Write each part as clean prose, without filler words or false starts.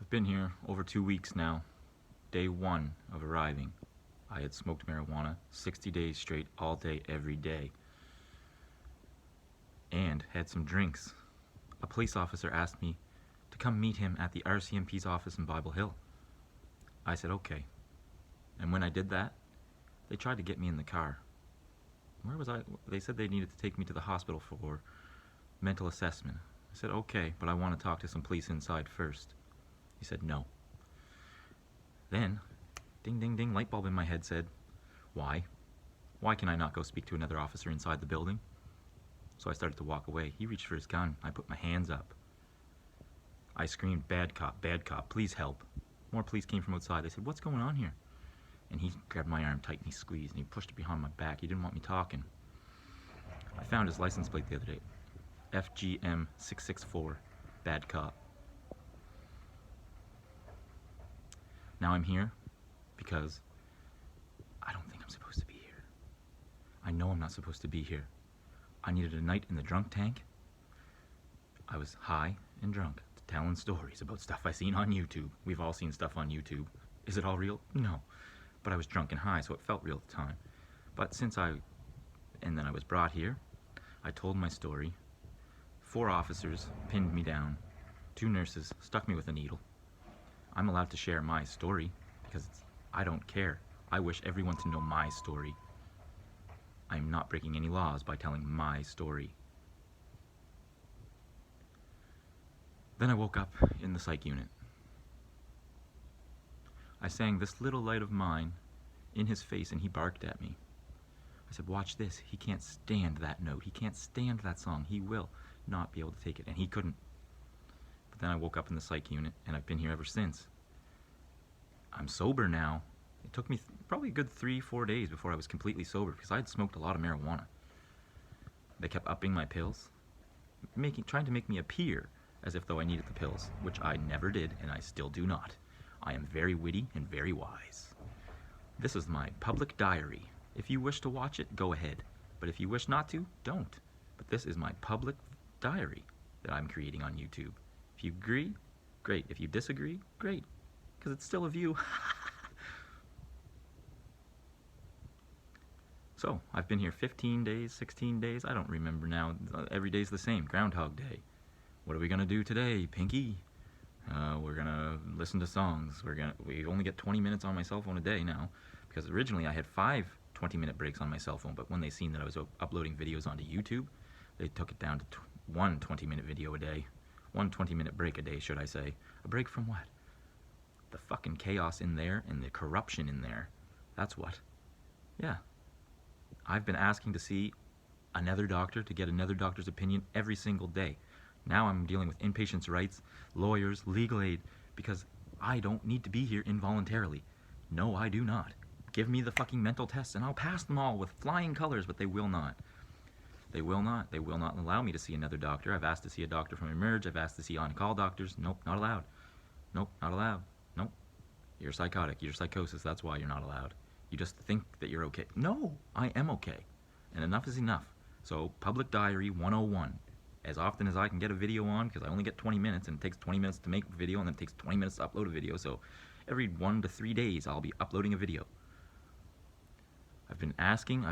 I've been here over 2 weeks now. Day 1 of arriving, I had smoked marijuana 60 days straight, all day, every day, and had some drinks. A police officer asked me to come meet him at the RCMP's office in Bible Hill. I said okay. And when I did that, they tried to get me in the car. Where was I? They said they needed to take me to the hospital for mental assessment. I said okay, but I want to talk to some police inside first. He said no. Then, ding ding ding, light bulb in my head said, why? Why can I not go speak to another officer inside the building? So I started to walk away. He reached for his gun. I put my hands up. I screamed, bad cop, please help. More police came from outside. They said, what's going on here? And he grabbed my arm tight and he squeezed and he pushed it behind my back. He didn't want me talking. I found his license plate the other day. FGM 664, bad cop. Now I'm here because I don't think I'm supposed to be here. I know I'm not supposed to be here. I needed a night in the drunk tank. I was high and drunk, telling stories about stuff I seen on YouTube. We've all seen stuff on YouTube. Is it all real? No. But I was drunk and high, so it felt real at the time. But then I was brought here. I told my story. 4 officers pinned me down. 2 nurses stuck me with a needle. I'm allowed to share my story because I don't care. I wish everyone to know my story. I'm not breaking any laws by telling my story. Then I woke up in the psych unit. I sang This Little Light of Mine in his face and he barked at me. I said, watch this. He can't stand that note. He can't stand that song. He will not be able to take it. And he couldn't. But then I woke up in the psych unit and I've been here ever since. I'm sober now. It took me probably a good 3-4 days before I was completely sober because I had smoked a lot of marijuana. They kept upping my pills, trying to make me appear as if though I needed the pills, which I never did and I still do not. I am very witty and very wise. This is my public diary. If you wish to watch it, go ahead. But if you wish not to, don't. But this is my public diary that I'm creating on YouTube. If you agree, great. If you disagree, great. Because it's still a view. So, I've been here 15 days, 16 days, I don't remember now. Every day's the same, Groundhog Day. What are we gonna do today, Pinky? We're gonna listen to songs. We only get 20 minutes on my cell phone a day now, because originally I had 5 20-minute breaks on my cell phone, but when they seen that I was uploading videos onto YouTube, they took it down to 1 20-minute video a day. 1 20-minute break a day, should I say. A break from what? The fucking chaos in there and the corruption in there. That's what. Yeah. I've been asking to see another doctor, to get another doctor's opinion every single day. Now I'm dealing with inpatients' rights, lawyers, legal aid, because I don't need to be here involuntarily. No, I do not. Give me the fucking mental tests and I'll pass them all with flying colors, but they will not. They will not. They will not allow me to see another doctor. I've asked to see a doctor from Emerge. I've asked to see on-call doctors. Nope, not allowed. Nope, not allowed. Nope. You're psychotic. You're psychosis. That's why you're not allowed. You just think that you're okay. No, I am okay. And enough is enough. So, Public Diary 101. As often as I can get a video on, because I only get 20 minutes, and it takes 20 minutes to make a video, and then it takes 20 minutes to upload a video. So, every 1 to 3 days, I'll be uploading a video. I've been asking.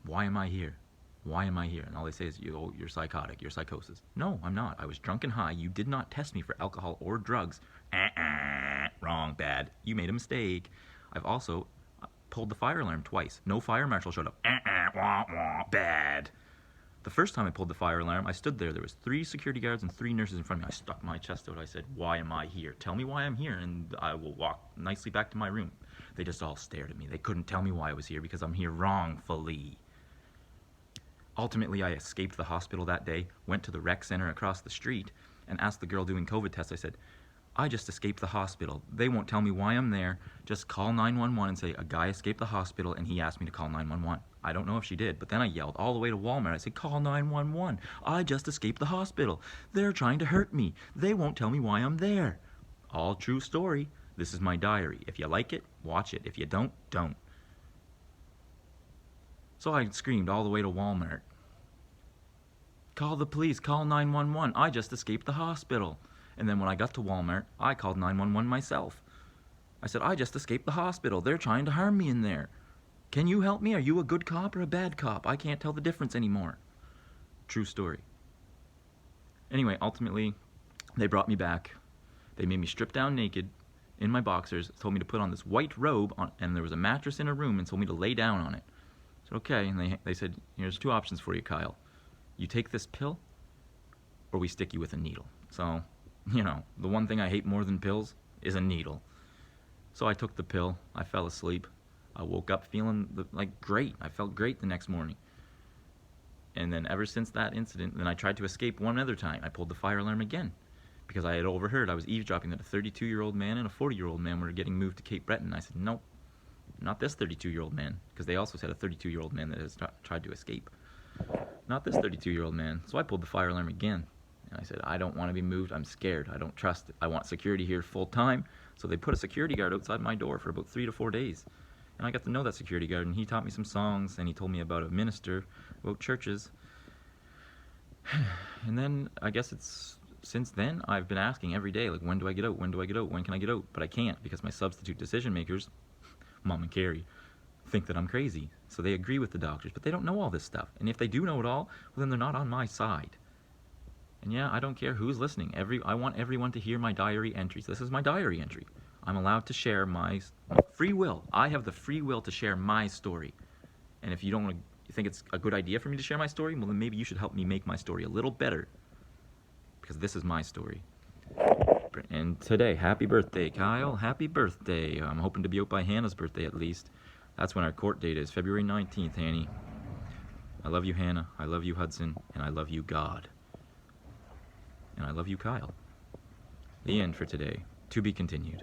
Why am I here? Why am I here? And all they say is, you're psychotic, you're psychosis. No, I'm not. I was drunk and high. You did not test me for alcohol or drugs. Wrong, bad. You made a mistake. I've also pulled the fire alarm twice. No fire marshal showed up. Bad. The first time I pulled the fire alarm, I stood there. There was 3 security guards and 3 nurses in front of me. I stuck my chest out. I said, why am I here? Tell me why I'm here, and I will walk nicely back to my room. They just all stared at me. They couldn't tell me why I was here because I'm here wrongfully. Ultimately, I escaped the hospital that day, went to the rec center across the street, and asked the girl doing COVID tests. I said, I just escaped the hospital. They won't tell me why I'm there. Just call 911 and say, a guy escaped the hospital and he asked me to call 911. I don't know if she did, but then I yelled all the way to Walmart. I said, call 911. I just escaped the hospital. They're trying to hurt me. They won't tell me why I'm there. All true story. This is my diary. If you like it, watch it. If you don't, don't. So I screamed all the way to Walmart. Call the police. Call 911. I just escaped the hospital. And then when I got to Walmart, I called 911 myself. I said, I just escaped the hospital. They're trying to harm me in there. Can you help me? Are you a good cop or a bad cop? I can't tell the difference anymore. True story. Anyway, ultimately, they brought me back. They made me strip down naked in my boxers, told me to put on this white robe, and there was a mattress in a room, and told me to lay down on it. I said, okay, and they said, here's 2 options for you, Kyle. You take this pill, or we stick you with a needle. So, you know, the one thing I hate more than pills is a needle. So I took the pill, I fell asleep. I woke up feeling like great. I felt great the next morning. And then ever since that incident, then I tried to escape one other time. I pulled the fire alarm again because I had overheard, I was eavesdropping that a 32-year-old man and a 40-year-old man were getting moved to Cape Breton. I said, nope, not this 32-year-old man, because they also said a 32-year-old man that has tried to escape. Not this 32-year-old man. So I pulled the fire alarm again. And I said, I don't want to be moved. I'm scared. I don't trust it. I want security here full time. So they put a security guard outside my door for about 3 to 4 days. And I got to know that security guard, and he taught me some songs, and he told me about a minister, about churches. And then I guess since then I've been asking every day, like, when do I get out? When do I get out? When can I get out? But I can't, because my substitute decision makers, Mom and Carrie, think that I'm crazy. So they agree with the doctors, but they don't know all this stuff. And if they do know it all, well, then they're not on my side. And yeah, I don't care who's listening. I want everyone to hear my diary entries. This is my diary entry. I'm allowed to share my free will. I have the free will to share my story. And if you don't think it's a good idea for me to share my story, well, then maybe you should help me make my story a little better, because this is my story. And today, happy birthday, Kyle. Happy birthday. I'm hoping to be out by Hannah's birthday at least. That's when our court date is, February 19th, Hanny. I love you, Hannah. I love you, Hudson. And I love you, God. And I love you, Kyle. The end for today. To be continued.